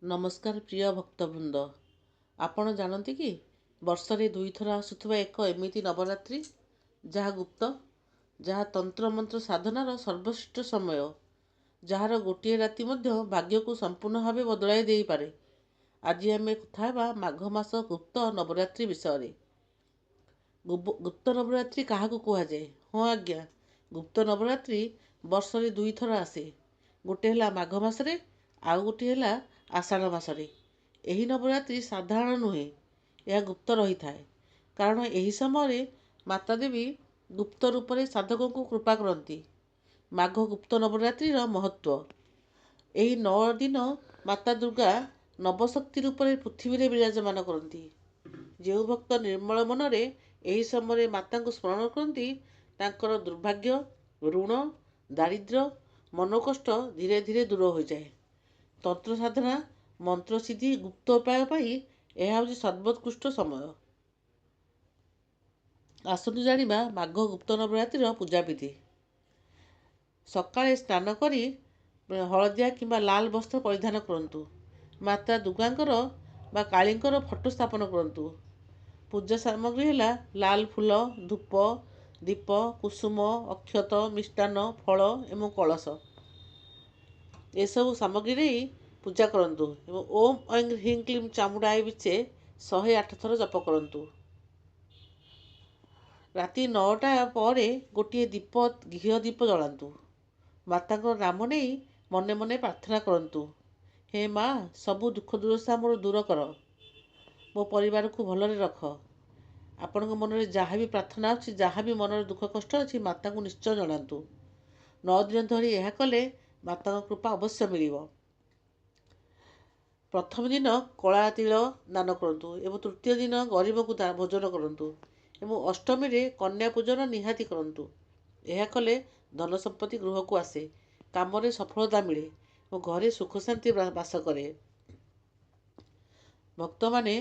नमस्कार प्रिय भक्तवृंद, आपण जानती कि वर्षरे दुई थर आसुवा एक एमिति नवरात्रि जहाँ गुप्त, जहाँ तंत्र मंत्र साधनार सर्वश्रेष्ठ समय, जार गोटे राति मध्य भाग्य को संपूर्ण भाव बदलाई दे पारे। आज आम कथा हेबा माघ मास गुप्त नवरात्रि विषय। गुप्त नवरात्रि क्या कहुए? हाँ आज्ञा, गुप्त नवरात्रि वर्षरे दुई थर आसे। गोटे है माघ मसरे, आउ गोटे है आषाढ़ मसरे। यही नवरात्रि साधारण नुहे, यह गुप्त रही था। कारण यही समय माता देवी गुप्त रूप से साधकों को कृपा करती। माघ गुप्त नवरात्रि महत्व यही 9 दिन माता दुर्गा नवशक्ति रूप से पृथ्वी में विराजमान करती। जो भक्त निर्मल मनरे यही समय माता को स्मरण करती, तांकर दुर्भाग्य, ऋण, दारिद्र्य, मनोकष्ट धीरे धीरे दूर हो जाए। तंत्र साधना, मंत्र सिद्धि, गुप्त उपाय पाई यह हूँ सर्वोत्कृष्ट समय। आसतु जानिबा माघ गुप्त नवरात्रि पूजा विधि। सकाळे स्नान करी हलदिया किंबा लाल वस्त्र परिधान करंतु। माता दुर्गांकर बा कालींकर फोटो स्थापन करंतु। पूजा सामग्री है लाल फूल, धूप, दीप, कुसुम, अक्षत, मिष्टान्न, फल एवं कलश। एसबू सामग्री रे पूजा करंतु एवं ओम ऐं ह्रीं क्लीं चामुंडाय विचे 108 थर जप करंतु। राति 9टा पर गोटे दीप घी दीप जलांतु। माता नाम नहीं मने मने प्रार्थना करंतु। हे माँ, सबु दुख दुर्दशा मोर दूर कर, मो परिवार को भलरे रख। आपण मन में जहाँ भी प्रार्थना अच्छी, जहाँ भी मन दुख कष्ट अच्छी, माता को निश्चय जनातु। 9 दिन धरी यह कले माता कृपा अवश्य मिलिब। प्रथम दिन कला तिल दान करंतु एवं तृतीय दिन गरीब को भोजन करंतु एवं अष्टमी रे कन्या पूजन निहाती करंतु। यह कले धन संपत्ति गृह को आसे, काम रे सफलता मिले और घरे सुख शांति बास करे। भक्त माने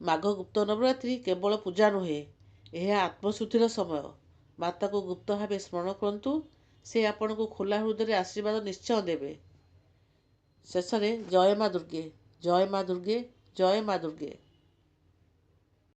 माघ गुप्त नवरात्रि केवल पूजा नुहे, यह आत्मशुद्धिर समय। माता को गुप्त भाव स्मरण करंतु, से आपण को खोला हृदय आशीर्वाद निश्चय देवे। शेष जय माँ दुर्गे, जय माँ दुर्गे, जय माँ दुर्गे।